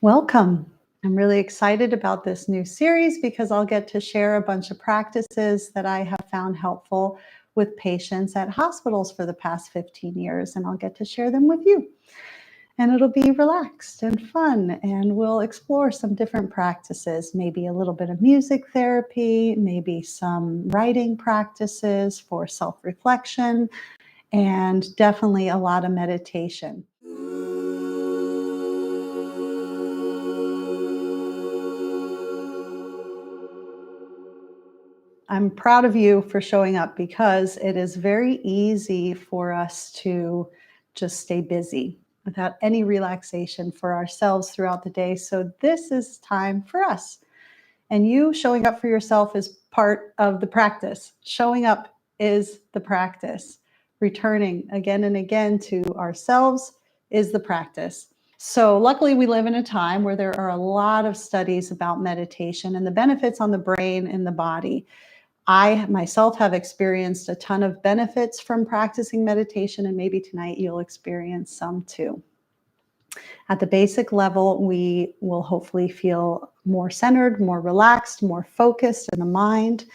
Welcome. I'm really excited about this new series because I'll get to share a bunch of practices that I have found helpful with patients at hospitals for the past 15 years, and I'll get to share them with you. And it'll be relaxed and fun, and we'll explore some different practices, maybe a little bit of music therapy, maybe some writing practices for self reflection, and definitely a lot of meditation. I'm proud of you for showing up because it is very easy for us to just stay busy without any relaxation for ourselves throughout the day. So, this is time for us. And you showing up for yourself is part of the practice. Showing up is the practice. Returning again and again to ourselves is the practice. So, luckily, we live in a time where there are a lot of studies about meditation and the benefits on the brain and the body. I myself have experienced a ton of benefits from practicing meditation, and maybe tonight you'll experience some too. At the basic level, we will hopefully feel more centered, more relaxed, more focused in the mind.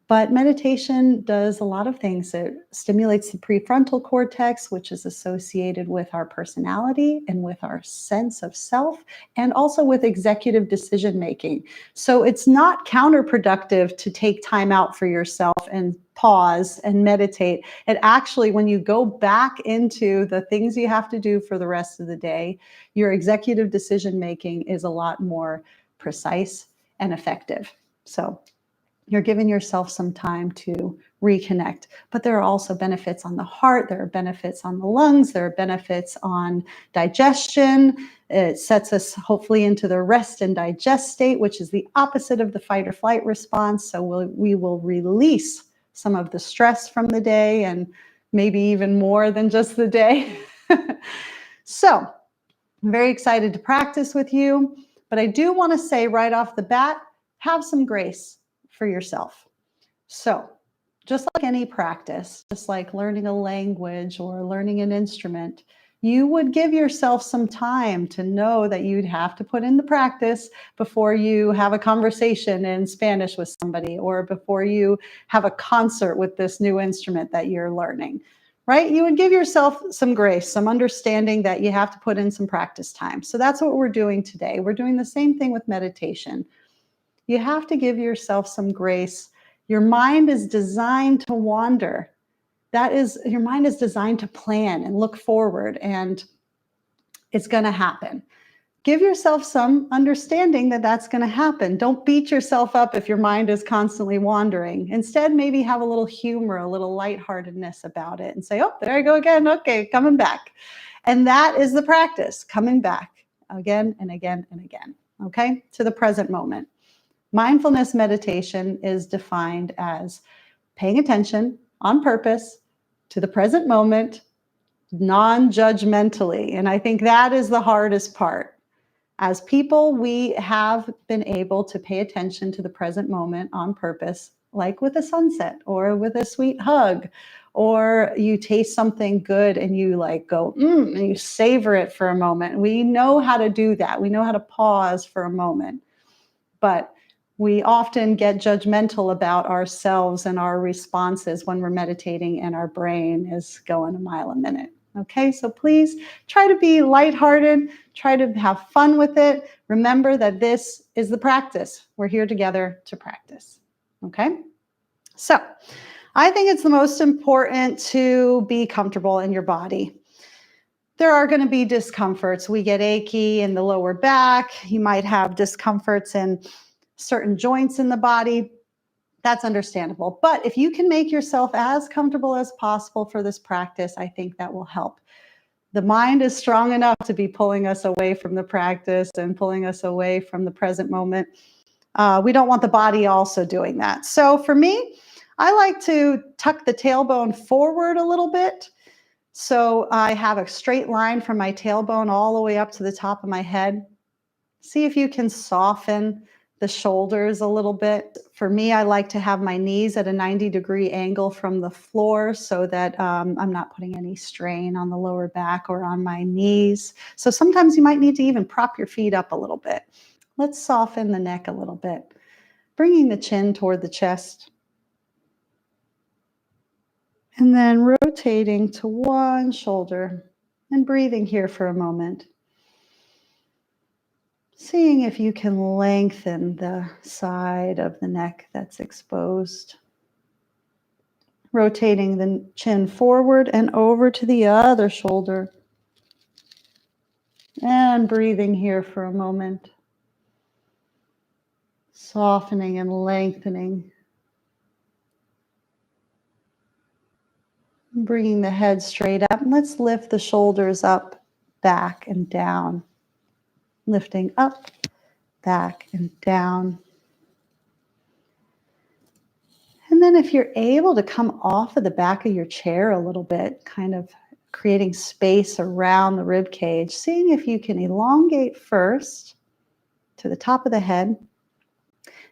But meditation does a lot of things. It stimulates the prefrontal cortex, which is associated with our personality and with our sense of self, and also with executive decision making. So it's not counterproductive to take time out for yourself and pause and meditate. It actually, when you go back into the things you have to do for the rest of the day, your executive decision making is a lot more precise and effective. So you're giving yourself some time to reconnect. But there are also benefits on the heart, there are benefits on the lungs, there are benefits on digestion. It sets us hopefully into the rest and digest state, which is the opposite of the fight or flight response. So we will release some of the stress from the day, and maybe even more than just the day. So I'm very excited to practice with you, but I do want to say right off the bat, have some grace for yourself. So, just like any practice, just like learning a language or learning an instrument, you would give yourself some time to know that you'd have to put in the practice before you have a conversation in Spanish with somebody, or before you have a concert with this new instrument that you're learning, right? You would give yourself some grace, some understanding that you have to put in some practice time. So that's what we're doing today. We're doing the same thing with meditation. You have to give yourself some grace. Your mind is designed to wander. Your mind is designed to plan and look forward, and it's going to happen. Give yourself some understanding that that's going to happen. Don't beat yourself up if your mind is constantly wandering. Instead, maybe have a little humor, a little lightheartedness about it, and say, oh, there I go again. Okay, coming back. And that is the practice, coming back again and again and again, okay, to the present moment. Mindfulness meditation is defined as paying attention on purpose to the present moment, non-judgmentally. And I think that is the hardest part. As people, we have been able to pay attention to the present moment on purpose, like with a sunset or with a sweet hug, or you taste something good and you like go, and you savor it for a moment. We know how to do that. We know how to pause for a moment. But we often get judgmental about ourselves and our responses when we're meditating and our brain is going a mile a minute. Okay, so please try to be lighthearted, try to have fun with it. Remember that this is the practice. We're here together to practice. Okay, so I think it's the most important to be comfortable in your body. There are going to be discomforts. We get achy in the lower back. You might have discomforts in certain joints in the body. That's understandable. But if you can make yourself as comfortable as possible for this practice, I think that will help. The mind is strong enough to be pulling us away from the practice and pulling us away from the present moment. We don't want the body also doing that. So for me, I like to tuck the tailbone forward a little bit. So I have a straight line from my tailbone all the way up to the top of my head. See if you can soften the shoulders a little bit. For me, I like to have my knees at a 90-degree angle from the floor so that I'm not putting any strain on the lower back or on my knees. So sometimes you might need to even prop your feet up a little bit. Let's soften the neck a little bit, bringing the chin toward the chest. And then rotating to one shoulder and breathing here for a moment. Seeing if you can lengthen the side of the neck that's exposed. Rotating the chin forward and over to the other shoulder. And breathing here for a moment. Softening and lengthening. Bringing the head straight up. And let's lift the shoulders up, back, and down. Lifting up, back, and down. And then if you're able to come off of the back of your chair a little bit, kind of creating space around the rib cage, seeing if you can elongate first to the top of the head,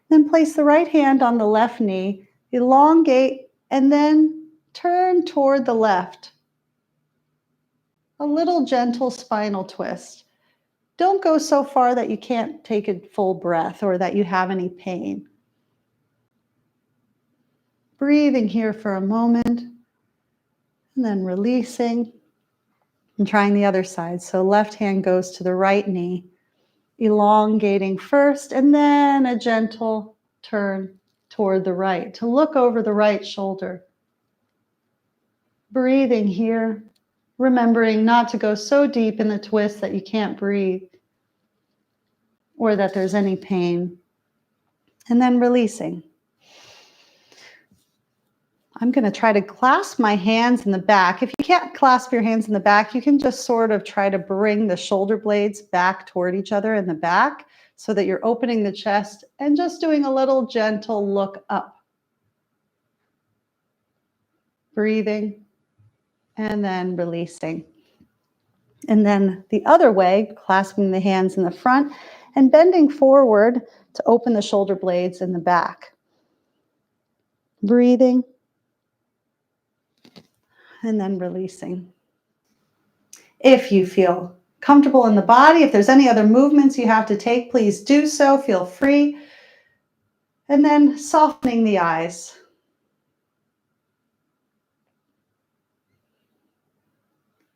then place the right hand on the left knee, elongate, and then turn toward the left. A little gentle spinal twist. Don't go so far that you can't take a full breath or that you have any pain. Breathing here for a moment, and then releasing and trying the other side. So left hand goes to the right knee, elongating first, and then a gentle turn toward the right to look over the right shoulder. Breathing here, remembering not to go so deep in the twist that you can't breathe or that there's any pain. And then releasing. I'm going to try to clasp my hands in the back. If you can't clasp your hands in the back, you can just sort of try to bring the shoulder blades back toward each other in the back so that you're opening the chest and just doing a little gentle look up. Breathing and then releasing. And then the other way, clasping the hands in the front and bending forward to open the shoulder blades in the back. Breathing and then releasing. If you feel comfortable in the body, if there's any other movements you have to take, please do so. Feel free. And then softening the eyes.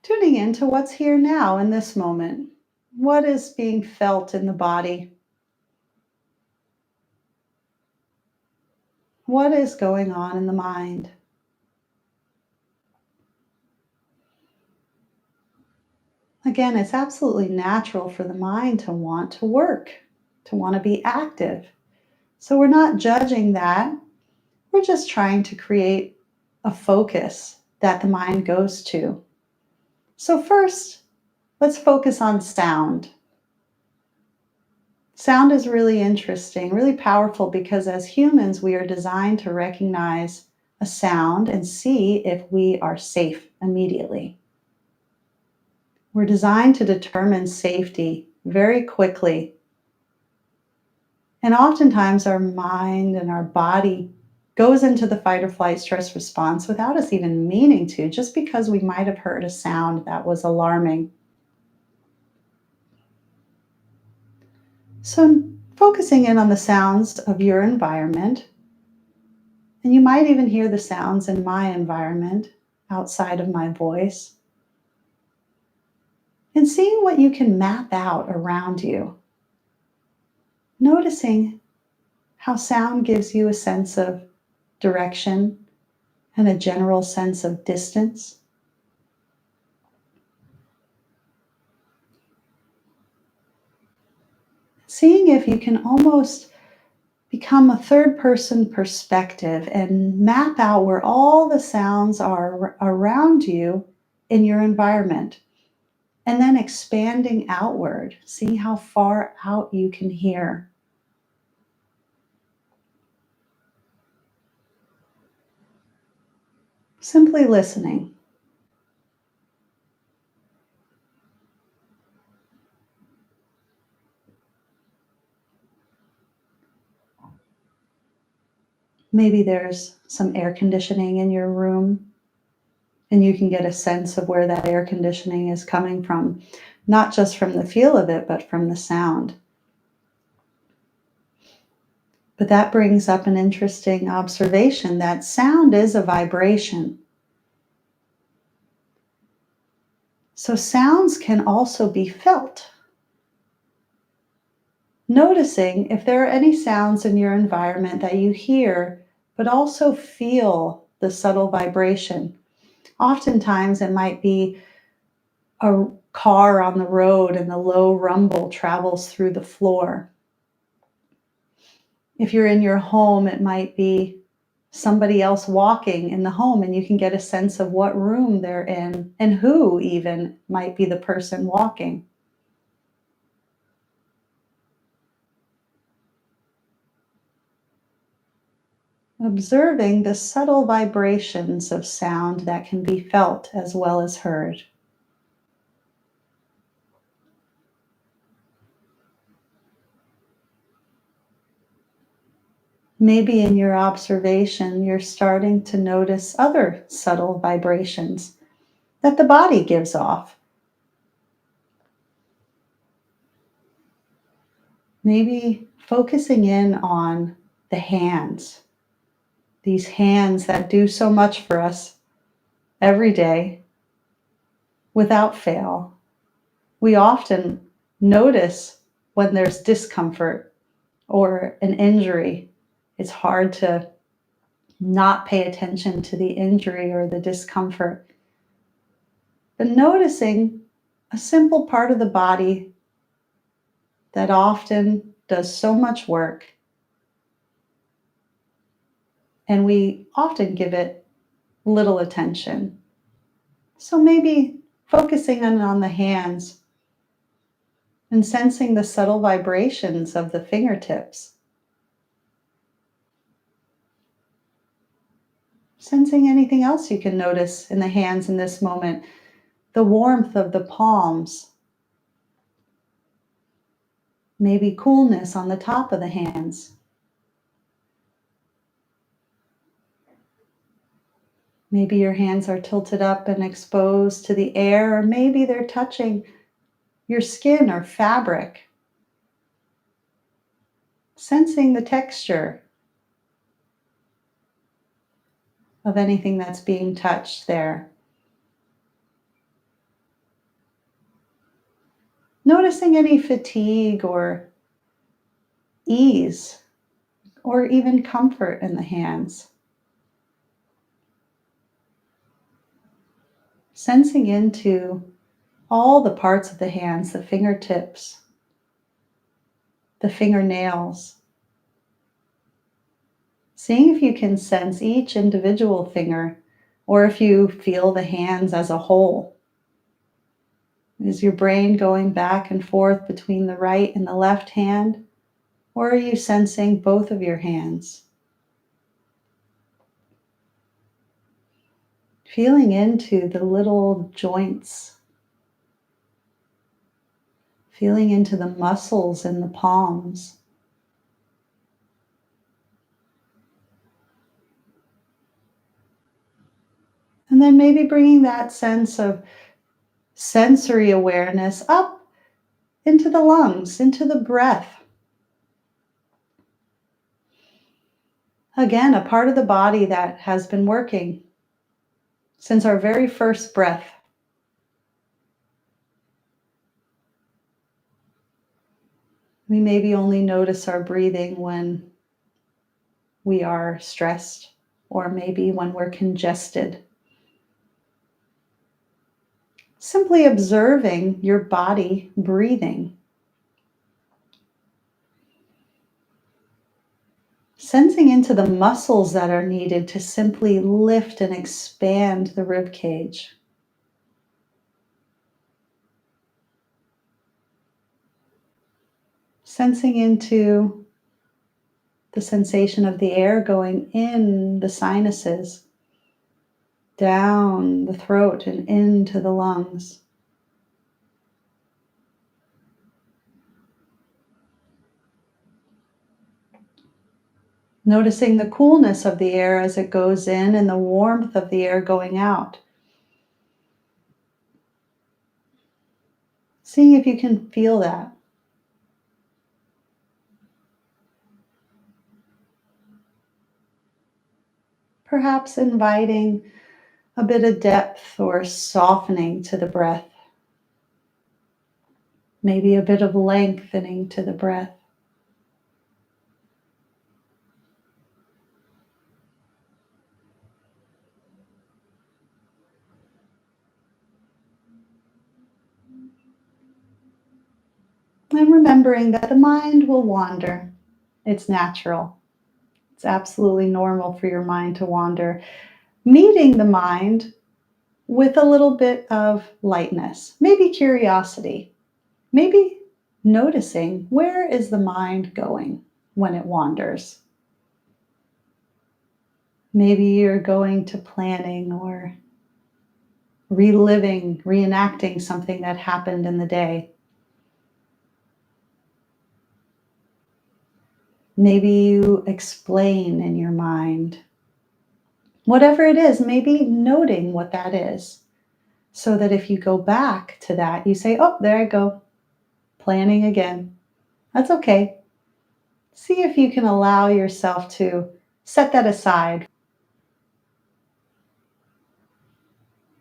Tuning into what's here now in this moment. What is being felt in the body? What is going on in the mind? Again, it's absolutely natural for the mind to want to work, to want to be active. So we're not judging that. We're just trying to create a focus that the mind goes to. So first, let's focus on sound. Sound is really interesting, really powerful, because as humans, we are designed to recognize a sound and see if we are safe immediately. We're designed to determine safety very quickly. And oftentimes our mind and our body goes into the fight or flight stress response without us even meaning to, just because we might have heard a sound that was alarming. So focusing in on the sounds of your environment, and you might even hear the sounds in my environment outside of my voice, and seeing what you can map out around you. Noticing how sound gives you a sense of direction and a general sense of distance. Seeing if you can almost become a third-person perspective and map out where all the sounds are around you in your environment. And then expanding outward, seeing how far out you can hear. Simply listening. Maybe there's some air conditioning in your room, and you can get a sense of where that air conditioning is coming from, not just from the feel of it, but from the sound. But that brings up an interesting observation that sound is a vibration. So sounds can also be felt. Noticing if there are any sounds in your environment that you hear, but also feel the subtle vibration. Oftentimes, it might be a car on the road and the low rumble travels through the floor. If you're in your home, it might be somebody else walking in the home, and you can get a sense of what room they're in and who even might be the person walking. Observing the subtle vibrations of sound that can be felt as well as heard. Maybe in your observation, you're starting to notice other subtle vibrations that the body gives off. Maybe focusing in on the hands, these hands that do so much for us every day without fail. We often notice when there's discomfort or an injury. It's hard to not pay attention to the injury or the discomfort. But noticing a simple part of the body that often does so much work, and we often give it little attention. So maybe focusing on the hands and sensing the subtle vibrations of the fingertips. Sensing anything else you can notice in the hands in this moment, the warmth of the palms, maybe coolness on the top of the hands. Maybe your hands are tilted up and exposed to the air, or maybe they're touching your skin or fabric. Sensing the texture of anything that's being touched there. Noticing any fatigue or ease or even comfort in the hands. Sensing into all the parts of the hands, the fingertips, the fingernails. Seeing if you can sense each individual finger, or if you feel the hands as a whole. Is your brain going back and forth between the right and the left hand, or are you sensing both of your hands? Feeling into the little joints, feeling into the muscles in the palms. And then maybe bringing that sense of sensory awareness up into the lungs, into the breath. Again, a part of the body that has been working since our very first breath. We maybe only notice our breathing when we are stressed, or maybe when we're congested. Simply observing your body breathing. Sensing into the muscles that are needed to simply lift and expand the rib cage. Sensing into the sensation of the air going in the sinuses, down the throat and into the lungs. Noticing the coolness of the air as it goes in and the warmth of the air going out. Seeing if you can feel that. Perhaps inviting a bit of depth or softening to the breath. Maybe a bit of lengthening to the breath. And remembering that the mind will wander. It's natural. It's absolutely normal for your mind to wander. Meeting the mind with a little bit of lightness, maybe curiosity, maybe noticing where is the mind going when it wanders. Maybe you're going to planning or reliving, reenacting something that happened in the day. Maybe you explain in your mind. Whatever it is, maybe noting what that is, so that if you go back to that, you say, oh, there I go, planning again. That's okay. See if you can allow yourself to set that aside.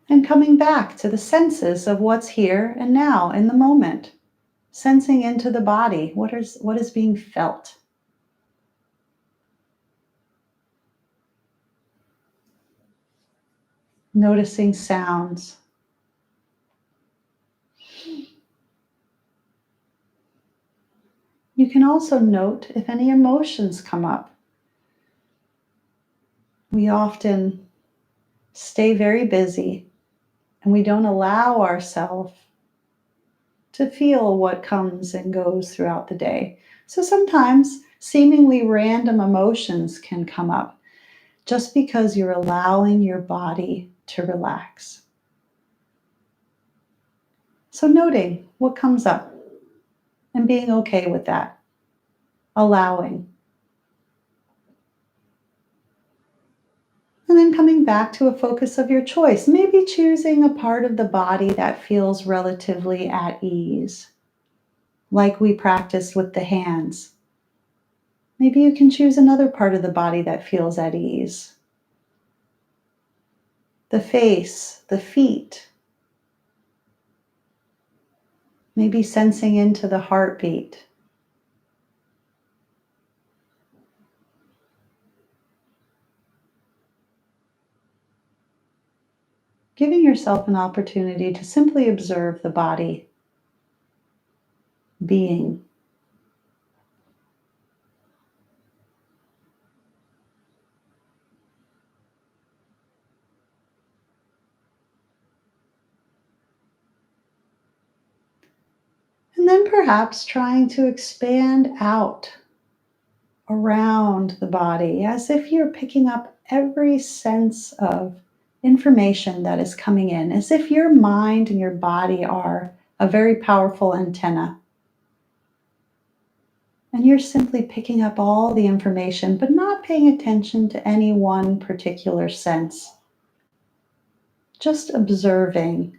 And coming back to the senses of what's here and now in the moment. Sensing into the body, what is being felt. Noticing sounds. You can also note if any emotions come up. We often stay very busy and we don't allow ourselves to feel what comes and goes throughout the day. So sometimes seemingly random emotions can come up just because you're allowing your body to relax. So noting what comes up and being okay with that, allowing. And then coming back to a focus of your choice, maybe choosing a part of the body that feels relatively at ease, like we practiced with the hands. Maybe you can choose another part of the body that feels at ease. The face, the feet. Maybe sensing into the heartbeat. Giving yourself an opportunity to simply observe the body being. And then perhaps trying to expand out around the body as if you're picking up every sense of information that is coming in, as if your mind and your body are a very powerful antenna. And you're simply picking up all the information, but not paying attention to any one particular sense. Just observing.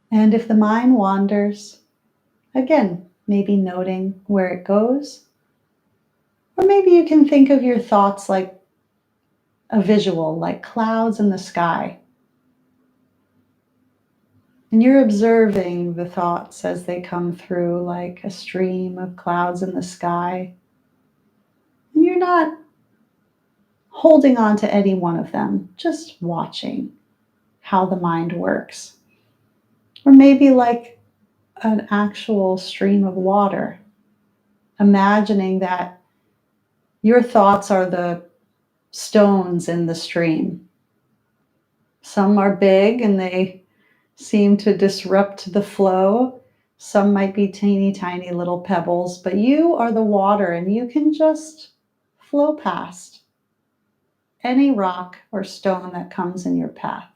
And if the mind wanders, again, maybe noting where it goes. Or maybe you can think of your thoughts like a visual, like clouds in the sky. And you're observing the thoughts as they come through like a stream of clouds in the sky. And you're not holding on to any one of them, just watching how the mind works. Or maybe like an actual stream of water, imagining that your thoughts are the stones in the stream. Some are big and they seem to disrupt the flow. Some might be teeny tiny little pebbles, but you are the water and you can just flow past any rock or stone that comes in your path.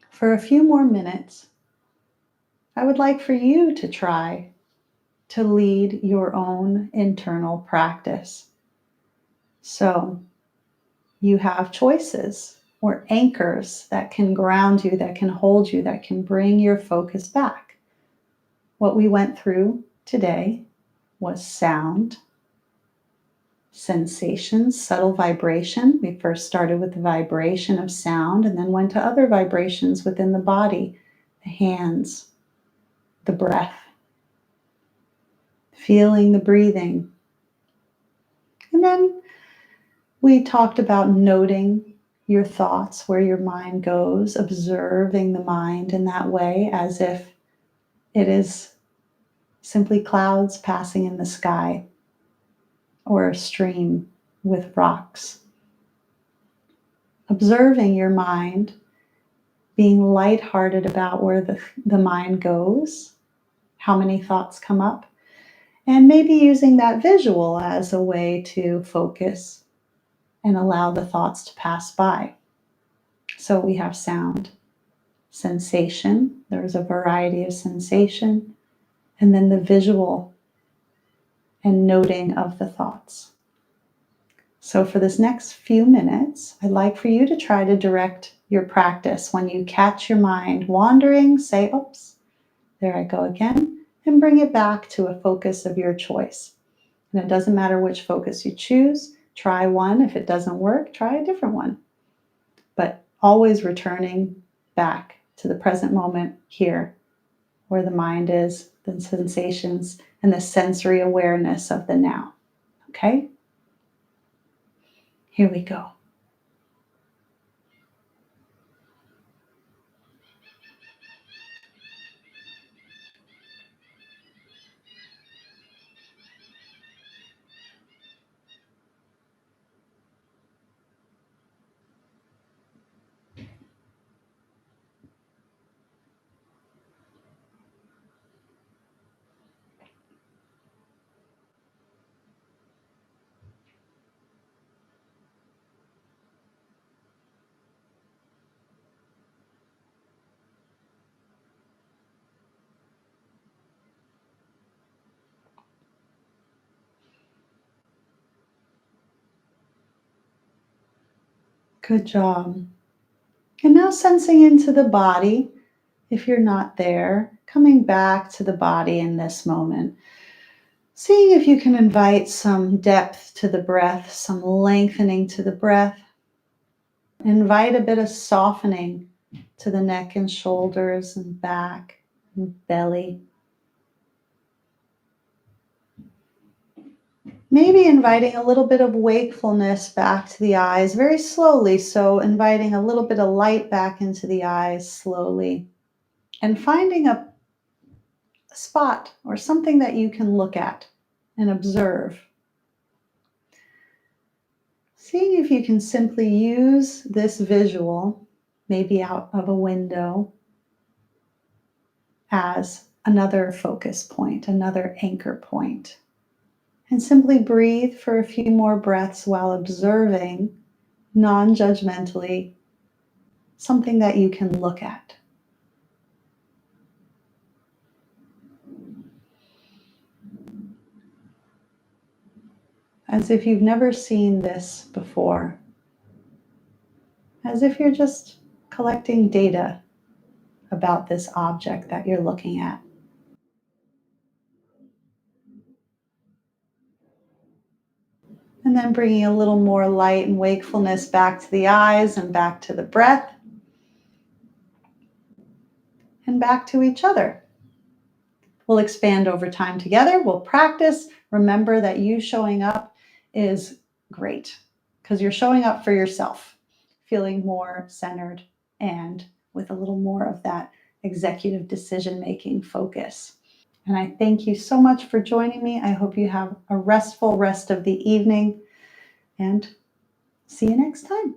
For a few more minutes, I would like for you to try to lead your own internal practice. So you have choices or anchors that can ground you, that can hold you, that can bring your focus back. What we went through today was sound, sensations, subtle vibration. We first started with the vibration of sound and then went to other vibrations within the body, the hands, the breath, feeling the breathing. And then we talked about noting your thoughts, where your mind goes, observing the mind in that way as if it is simply clouds passing in the sky or a stream with rocks. Observing your mind, being lighthearted about where the mind goes, how many thoughts come up, and maybe using that visual as a way to focus and allow the thoughts to pass by. So we have sound, sensation, there's a variety of sensation, and then the visual and noting of the thoughts. So for this next few minutes, I'd like for you to try to direct your practice. When you catch your mind wandering, say, oops, there I go again, and bring it back to a focus of your choice. And it doesn't matter which focus you choose. Try one. If it doesn't work, try a different one. But always returning back to the present moment here, where the mind is, the sensations, and the sensory awareness of the now. Okay? Here we go. Good job. And now sensing into the body, if you're not there, coming back to the body in this moment. Seeing if you can invite some depth to the breath, some lengthening to the breath. Invite a bit of softening to the neck and shoulders and back and belly. Maybe inviting a little bit of wakefulness back to the eyes very slowly. So inviting a little bit of light back into the eyes slowly. And finding a spot or something that you can look at and observe. Seeing if you can simply use this visual, maybe out of a window, as another focus point, another anchor point. And simply breathe for a few more breaths while observing, non-judgmentally, something that you can look at. As if you've never seen this before. As if you're just collecting data about this object that you're looking at. And then bringing a little more light and wakefulness back to the eyes and back to the breath and back to each other. We'll expand over time together. We'll practice. Remember that you showing up is great because you're showing up for yourself, feeling more centered and with a little more of that executive decision making focus. And I thank you so much for joining me. I hope you have a restful rest of the evening and see you next time.